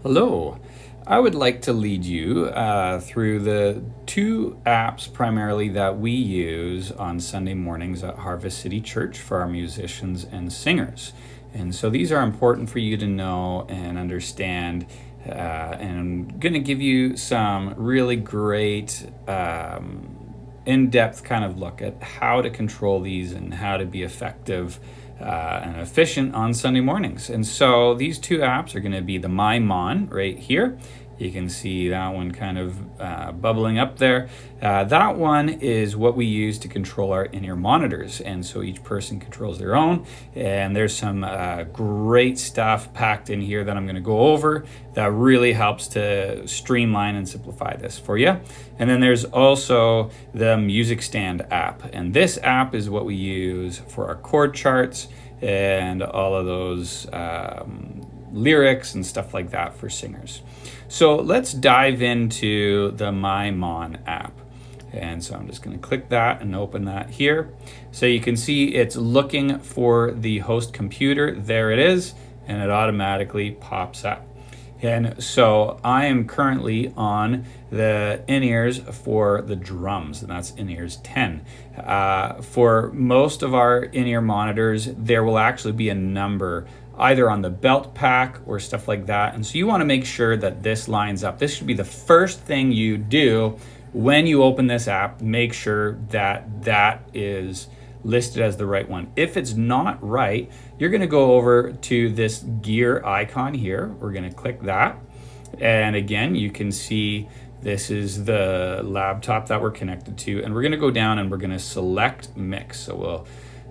Hello. I would like to lead you through the two apps primarily that we use on Sunday mornings at Harvest City Church for our musicians and singers. And so these are important for you to know and understand. And I'm going to give you some really great in-depth kind of look at how to control these and how to be effective and efficient on Sunday mornings. And so these two apps are going to be the MyMon right here. You can see that one kind of bubbling up there. That one is what we use to control our in-ear monitors. And so each person controls their own. And there's some great stuff packed in here that I'm going to go over that really helps to streamline and simplify this for you. And then there's also the Music Stand app. And this app is what we use for our chord charts and all of those lyrics and stuff like that for singers. So let's dive into the MyMon app. And so I'm just going to click that and open that here. So you can see it's looking for the host computer. There it is, and it automatically pops up. And so I am currently on the in-ears for the drums, and that's in-ears 10. For most of our in-ear monitors, there will actually be a number either on the belt pack or stuff like that. And so you want to make sure that this lines up. This should be the first thing you do when you open this app. Make sure that that is listed as the right one. If it's not right, you're going to go over to this gear icon here. We're going to click that. And again, you can see this is the laptop that we're connected to. And we're going to go down and we're going to select mix. So we'll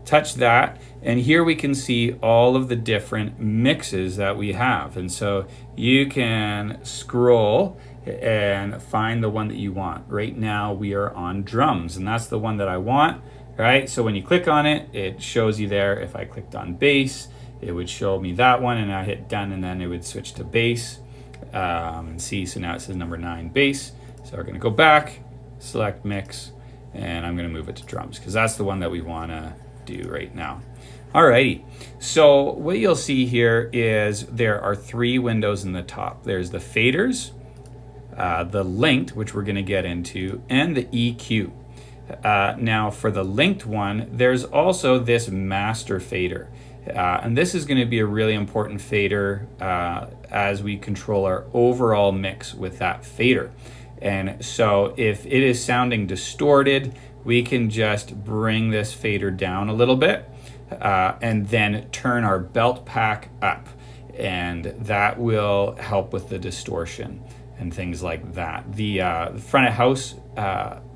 touch that, and here we can see all of the different mixes that we have. And so you can scroll and find the one that you want. Right now we are on drums, and that's the one that I want, right? So when you click on it, it shows you there. If I clicked on bass, it would show me that one, and I hit done, and then it would switch to bass. And see, so now it says number 9 bass. So we're gonna go back, select mix, and I'm gonna move it to drums because that's the one that we wanna do right now. Alrighty, so what you'll see here is there are 3 windows in the top. There's the faders, the linked, which we're going to get into, and the EQ. Now for the linked one, there's also this master fader. And this is going to be a really important fader as we control our overall mix with that fader. And so if it is sounding distorted, we can just bring this fader down a little bit and then turn our belt pack up. And that will help with the distortion and things like that. The front of house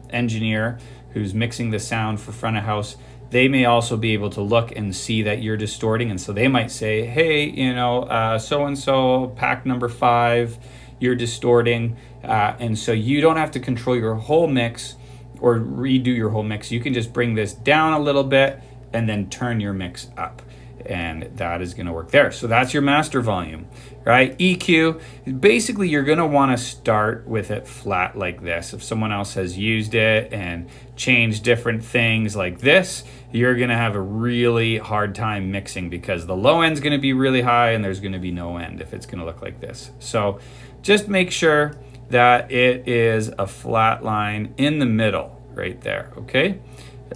engineer who's mixing the sound for front of house, they may also be able to look and see that you're distorting. And so they might say, hey, you know, so-and-so, pack number 5, you're distorting. And so you don't have to control your whole mix or redo your whole mix. You can just bring this down a little bit and then turn your mix up, and that is going to work there. So that's your master volume, right? EQ, basically you're going to want to start with it flat like this. If someone else has used it and changed different things like this, you're going to have a really hard time mixing because the low end's going to be really high and there's going to be no end if it's going to look like this. So just make sure that it is a flat line in the middle right there, okay?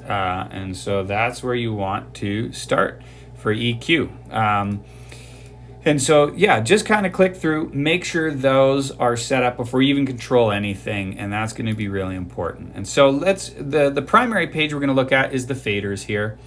And so that's where you want to start for EQ. And so, yeah, just kind of click through, make sure those are set up before you even control anything, and that's going to be really important. And so the primary page we're going to look at is the faders here.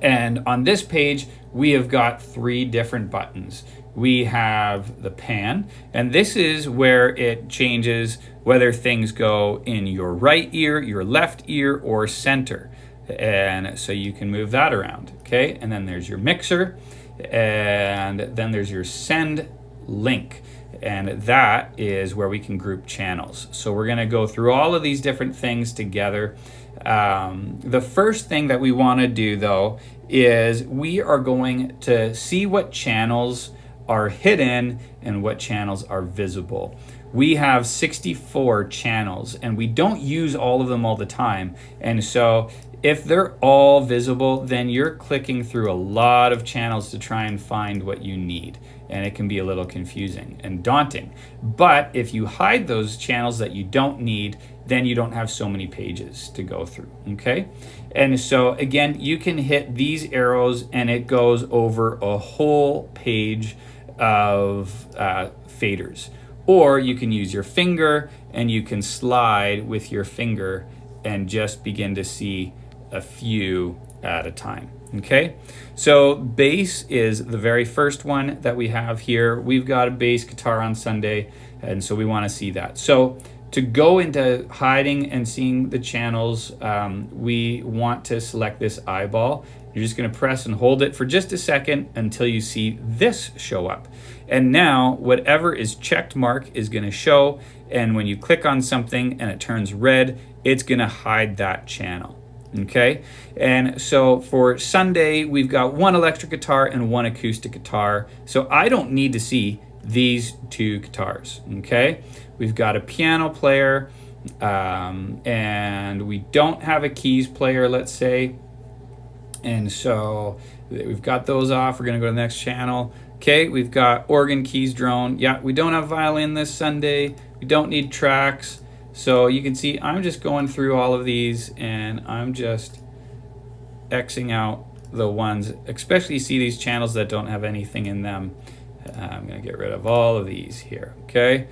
And on this page, we have got 3 different buttons. We have the pan, and this is where it changes whether things go in your right ear, your left ear, or center. And so you can move that around, okay? And then there's your mixer, and then there's your send link. And that is where we can group channels. So we're gonna go through all of these different things together. The first thing that we wanna do though is we are going to see what channels are hidden and what channels are visible. We have 64 channels and we don't use all of them all the time. And so if they're all visible, then you're clicking through a lot of channels to try and find what you need. and it can be a little confusing and daunting. But if you hide those channels that you don't need, then you don't have so many pages to go through, okay? And so again, you can hit these arrows and it goes over a whole page of faders. Or you can use your finger and you can slide with your finger and just begin to see a few at a time. Okay, so bass is the very first one that we have here. We've got a bass guitar on Sunday, and so we want to see that. So to go into hiding and seeing the channels, we want to select this eyeball. You're just going to press and hold it for just a second until you see this show up. And now whatever is checked mark is going to show, and when you click on something and it turns red, it's going to hide that channel. Okay, and so for Sunday, we've got one electric guitar and one acoustic guitar. So I don't need to see these two guitars, okay? We've got a piano player, and we don't have a keys player, let's say. And so we've got those off. We're gonna go to the next channel. Okay, we've got organ, keys, drone. Yeah, we don't have violin this Sunday. We don't need tracks. So you can see I'm just going through all of these and I'm just Xing out the ones, especially you see these channels that don't have anything in them. I'm going to get rid of all of these here, okay?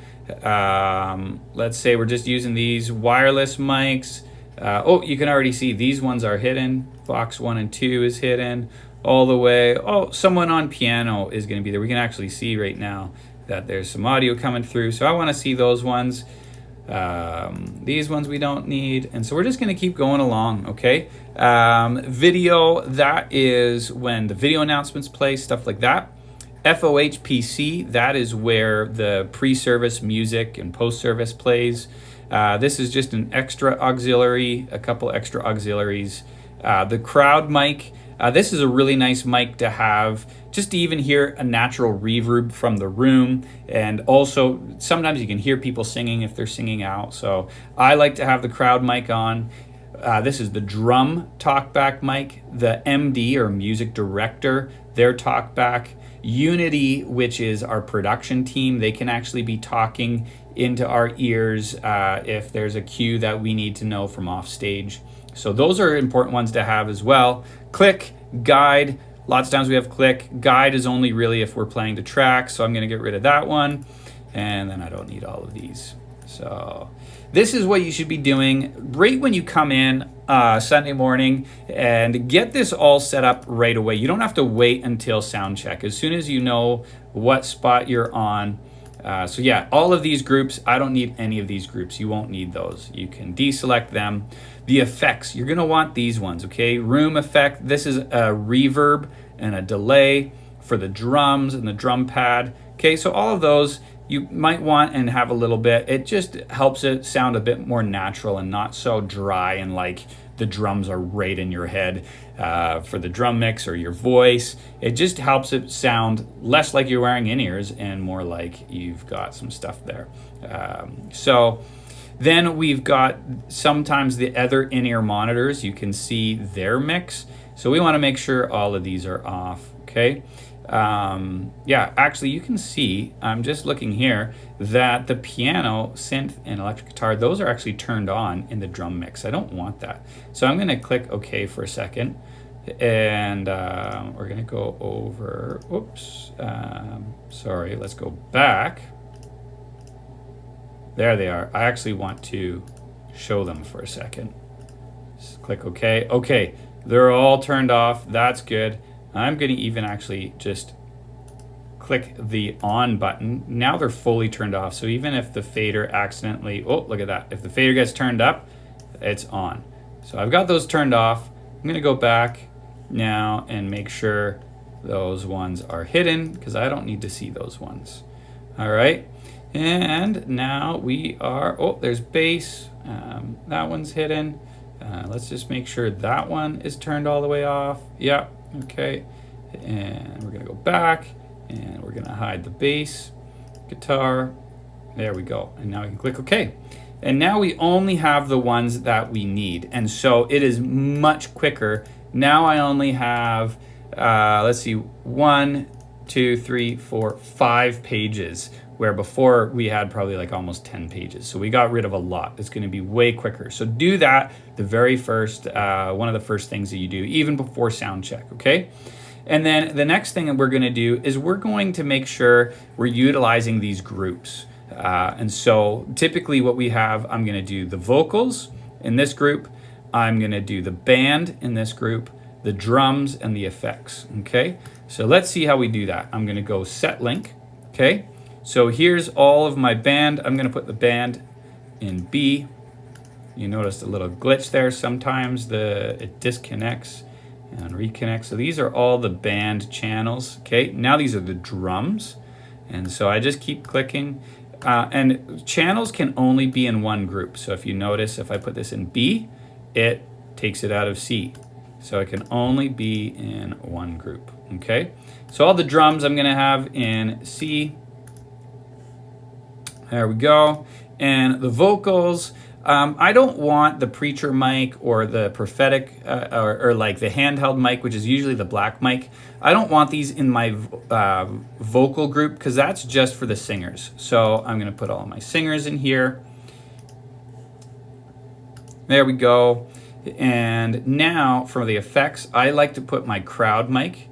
Let's say we're just using these wireless mics. Oh, you can already see these ones are hidden. Box 1 and 2 is hidden all the way. Oh, someone on piano is going to be there. We can actually see right now that there's some audio coming through. So I want to see those ones. These ones we don't need, and so we're just going to keep going along, okay? Video, that is when the video announcements play, stuff like that. FOHPC, that is where the pre-service music and post-service plays. This is just an extra auxiliary, a couple extra auxiliaries. The crowd mic, this is a really nice mic to have, just to even hear a natural reverb from the room. And also, sometimes you can hear people singing if they're singing out. So I like to have the crowd mic on. This is the drum talkback mic, the MD or music director, their talkback. Unity, which is our production team, they can actually be talking into our ears if there's a cue that we need to know from off stage. So those are important ones to have as well. Click, guide. Lots of times we have click. Guide is only really if we're playing to track, so I'm going to get rid of that one. And then I don't need all of these. So this is what you should be doing right when you come in Sunday morning, and get this all set up right away. You don't have to wait until sound check. As soon as you know what spot you're on. So yeah, all of these groups, I don't need any of these groups. You won't need those. You can deselect them. The effects, you're gonna want these ones, okay? Room effect, this is a reverb and a delay for the drums and the drum pad. Okay, so all of those you might want and have a little bit. It just helps it sound a bit more natural and not so dry and like the drums are right in your head for the drum mix or your voice. It just helps it sound less like you're wearing in-ears and more like you've got some stuff there. So then we've got sometimes the other in-ear monitors. You can see their mix. So we want to make sure all of these are off, okay? Yeah, actually you can see, I'm just looking here, that the piano, synth, and electric guitar, those are actually turned on in the drum mix. I don't want that. So I'm going to click OK for a second, and we're going to go over, oops, sorry, let's go back. There they are. I actually want to show them for a second. Just click OK. Okay, they're all turned off. That's good. I'm going to even actually just click the on button. Now they're fully turned off. So even if the fader accidentally, oh, look at that. If the fader gets turned up, it's on. So I've got those turned off. I'm going to go back now and make sure those ones are hidden because I don't need to see those ones. All right. And now we are, oh, there's bass. That one's hidden. Let's just make sure that one is turned all the way off. Yeah. Okay, and we're gonna go back and we're gonna hide the bass guitar. There we go. And now we can click OK. And now we only have the ones that we need. And so it is much quicker. Now I only have, let's see, 1, 2, 3, 4, 5 pages, where before we had probably like almost 10 pages. So we got rid of a lot. It's going to be way quicker. So do that the very first, one of the first things that you do, even before sound check, okay? And then the next thing that we're going to do is we're going to make sure we're utilizing these groups. And so typically what we have, I'm going to do the vocals in this group. I'm going to do the band in this group, the drums, and the effects, okay? So let's see how we do that. I'm going to go set link, okay? So here's all of my band. I'm going to put the band in B. You noticed a little glitch there. Sometimes it disconnects and reconnects. So these are all the band channels, okay? Now these are the drums. And so I just keep clicking. And channels can only be in one group. So if you notice, if I put this in B, it takes it out of C. So it can only be in one group, okay? So all the drums I'm gonna have in C. There we go. And the vocals, I don't want the preacher mic or the prophetic or like the handheld mic, which is usually the black mic. I don't want these in my vocal group because that's just for the singers. So I'm going to put all my singers in here. There we go. And now for the effects, I like to put my crowd mic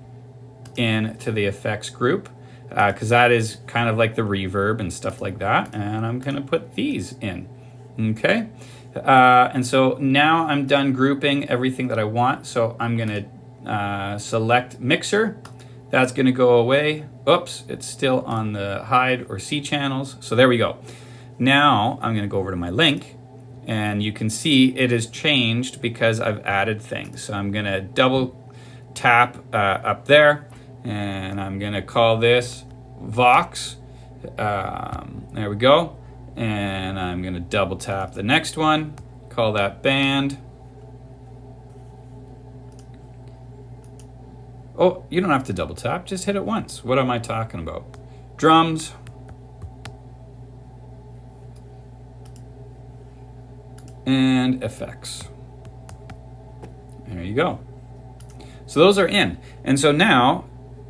into the effects group because that is kind of like the reverb and stuff like that. And I'm going to put these in. Okay, and so now I'm done grouping everything that I want. So I'm gonna select mixer. That's gonna go away. Oops, it's still on the hide or C channels. So there we go. Now I'm gonna go over to my link and you can see it has changed because I've added things. So I'm gonna double tap up there and I'm gonna call this Vox. There we go. And I'm going to double tap the next one, call that band. Oh, you don't have to double tap, just hit it once. What am I talking about? Drums. And effects. There you go. So those are in. And so now,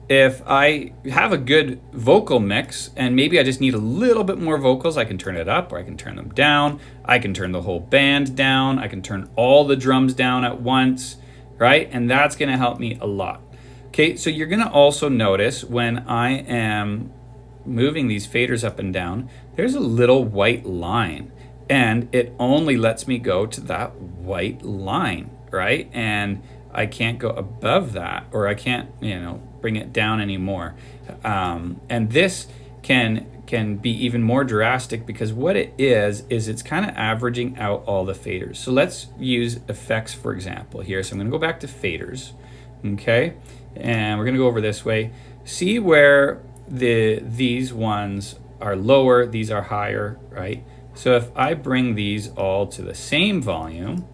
if I have a good vocal mix and maybe I just need a little bit more vocals, I can turn it up or I can turn them down. I can turn the whole band down. I can turn all the drums down at once, right? And that's gonna help me a lot. Okay, so you're gonna also notice when I am moving these faders up and down, there's a little white line and it only lets me go to that white line, right? And I can't go above that, or I can't, bring it down anymore. And this can be even more drastic because what it is it's kind of averaging out all the faders. So let's use effects, for example, here. So I'm gonna go back to faders, okay? And we're gonna go over this way. See where these ones are lower, these are higher, right? So if I bring these all to the same volume,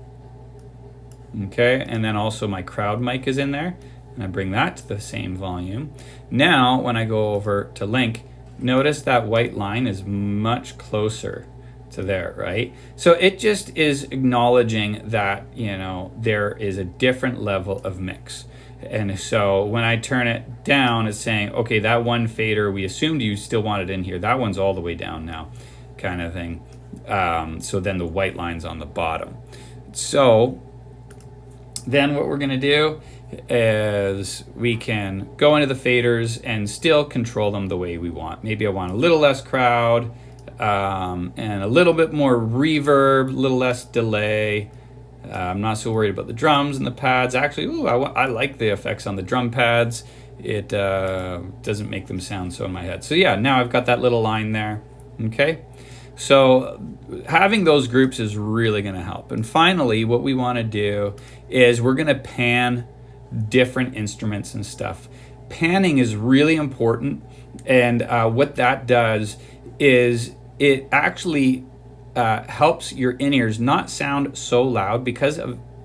okay, and then also my crowd mic is in there, and I bring that to the same volume. Now, when I go over to link, notice that white line is much closer to there, right? So it just is acknowledging that, there is a different level of mix. And so when I turn it down, it's saying, okay, that one fader, we assumed you still wanted in here. That one's all the way down now, kind of thing. So then the white line's on the bottom. So then what we're gonna do is we can go into the faders and still control them the way we want. Maybe I want a little less crowd and a little bit more reverb, a little less delay. I'm not so worried about the drums and the pads. Actually, I like the effects on the drum pads. It doesn't make them sound so in my head. So yeah, now I've got that little line there, okay? So having those groups is really gonna help. And finally, what we wanna do is we're gonna pan different instruments and stuff. Panning is really important, and what that does is it actually helps your in-ears not sound so loud, because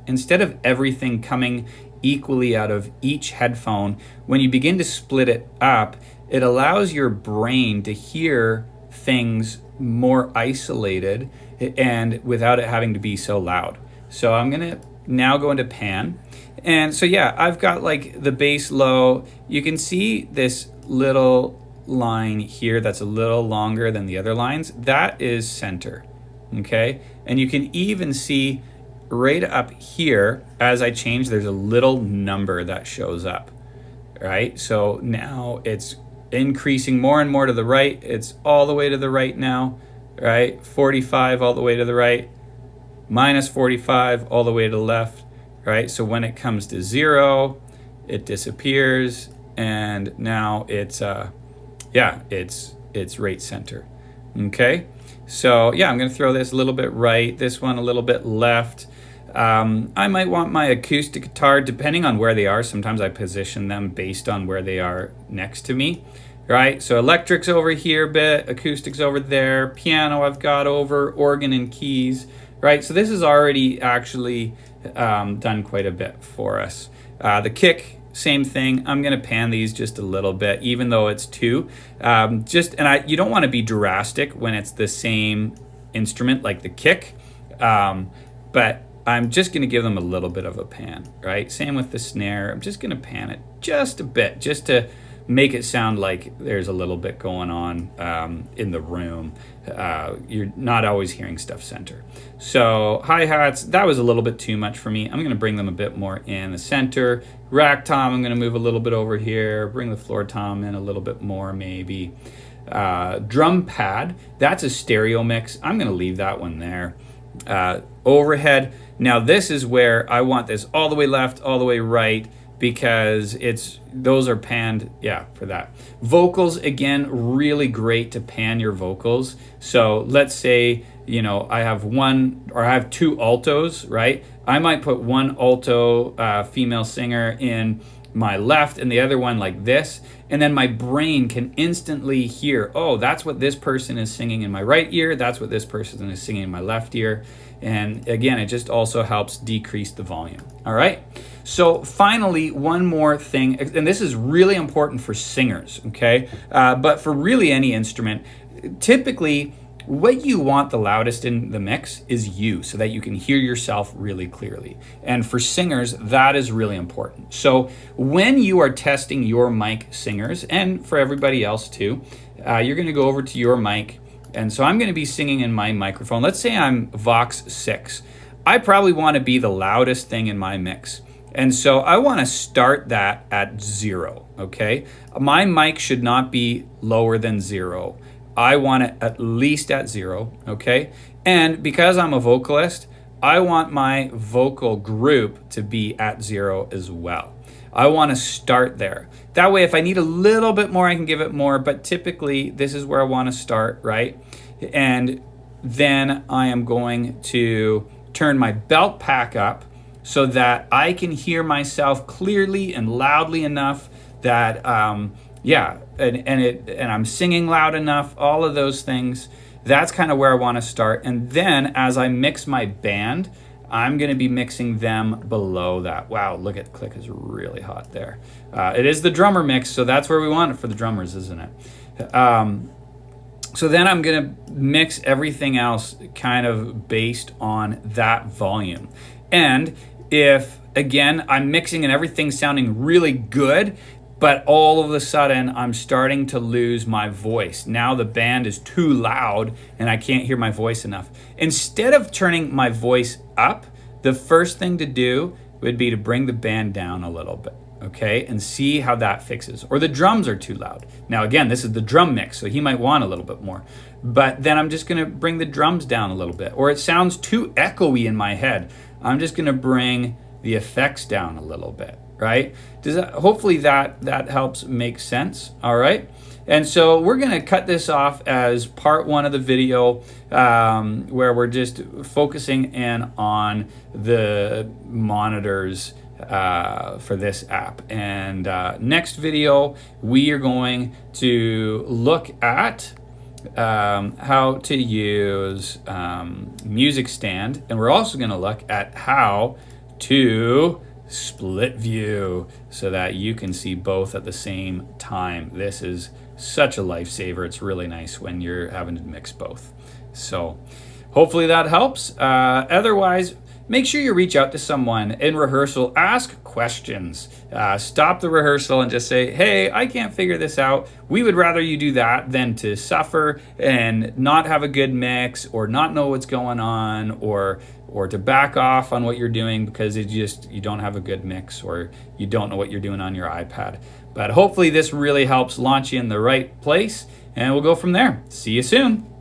instead of everything coming equally out of each headphone, when you begin to split it up, it allows your brain to hear things more isolated and without it having to be so loud. So I'm gonna now go into pan. And so yeah, I've got like the bass low. You can see this little line here that's a little longer than the other lines, that is center, okay? And you can even see right up here, as I change, there's a little number that shows up, right? So now it's increasing more and more to the right. It's all the way to the right now, right? 45 all the way to the right, minus 45 all the way to the left, right? So when it comes to 0, it disappears, and now it's it's right center. Okay, so yeah, I'm gonna throw this a little bit right, this one a little bit left. I might want my acoustic guitar, depending on where they are. Sometimes I position them based on where they are next to me, right? So electric's over here a bit, acoustic's over there, piano I've got over, organ and keys, right? So this is already actually done quite a bit for us. The kick, same thing. I'm gonna pan these just a little bit, even though it's 2. You don't want to be drastic when it's the same instrument like the kick, but I'm just gonna give them a little bit of a pan, right? Same with the snare. I'm just gonna pan it just a bit, just to make it sound like there's a little bit going on in the room. You're not always hearing stuff center. So hi-hats, that was a little bit too much for me. I'm gonna bring them a bit more in the center. Rack tom, I'm gonna move a little bit over here, bring the floor tom in a little bit more maybe. Drum pad, that's a stereo mix. I'm gonna leave that one there. Overhead, now this is where I want this all the way left, all the way right, because those are panned, for that. Vocals, again, really great to pan your vocals. So let's say, I have 2 altos, right? I might put one alto female singer in my left and the other one like this, and then my brain can instantly hear, oh, that's what this person is singing in my right ear, that's what this person is singing in my left ear. And again, it just also helps decrease the volume. All right. So finally, one more thing, and this is really important for singers, okay? But for really any instrument, typically what you want the loudest in the mix is you, so that you can hear yourself really clearly. And for singers, that is really important. So when you are testing your mic, singers, and for everybody else too, you're gonna go over to your mic. And so I'm gonna be singing in my microphone. Let's say I'm Vox 6. I probably wanna be the loudest thing in my mix. And so I wanna start that at 0, okay? My mic should not be lower than 0. I want it at least at 0, okay? And because I'm a vocalist, I want my vocal group to be at 0 as well. I want to start there. That way, if I need a little bit more, I can give it more, but typically this is where I want to start, right? And then I am going to turn my belt pack up so that I can hear myself clearly and loudly enough that, and I'm singing loud enough, all of those things. That's kind of where I want to start. And then as I mix my band, I'm going to be mixing them below that. Wow, look at the click is really hot there. It is the drummer mix, so that's where we want it for the drummers, isn't it? So then I'm going to mix everything else kind of based on that volume. And if, again, I'm mixing and everything's sounding really good, but all of a sudden I'm starting to lose my voice. Now the band is too loud and I can't hear my voice enough. Instead of turning my voice up, the first thing to do would be to bring the band down a little bit, okay? And see how that fixes. Or the drums are too loud. Now again, this is the drum mix, so he might want a little bit more. But then I'm just gonna bring the drums down a little bit. Or it sounds too echoey in my head. I'm just gonna bring the effects down a little bit. Right? Hopefully that helps make sense. All right. And so we're going to cut this off as part 1 of the video, where we're just focusing in on the monitors for this app. And next video, we are going to look at how to use Music Stand. And we're also going to look at how to split view so that you can see both at the same time. This is such a lifesaver. It's really nice when you're having to mix both. So hopefully that helps. Otherwise, make sure you reach out to someone in rehearsal. Ask questions. Stop the rehearsal and just say, hey, I can't figure this out. We would rather you do that than to suffer and not have a good mix or not know what's going on, or to back off on what you're doing because you don't have a good mix or you don't know what you're doing on your iPad. But hopefully this really helps launch you in the right place, and we'll go from there. See you soon.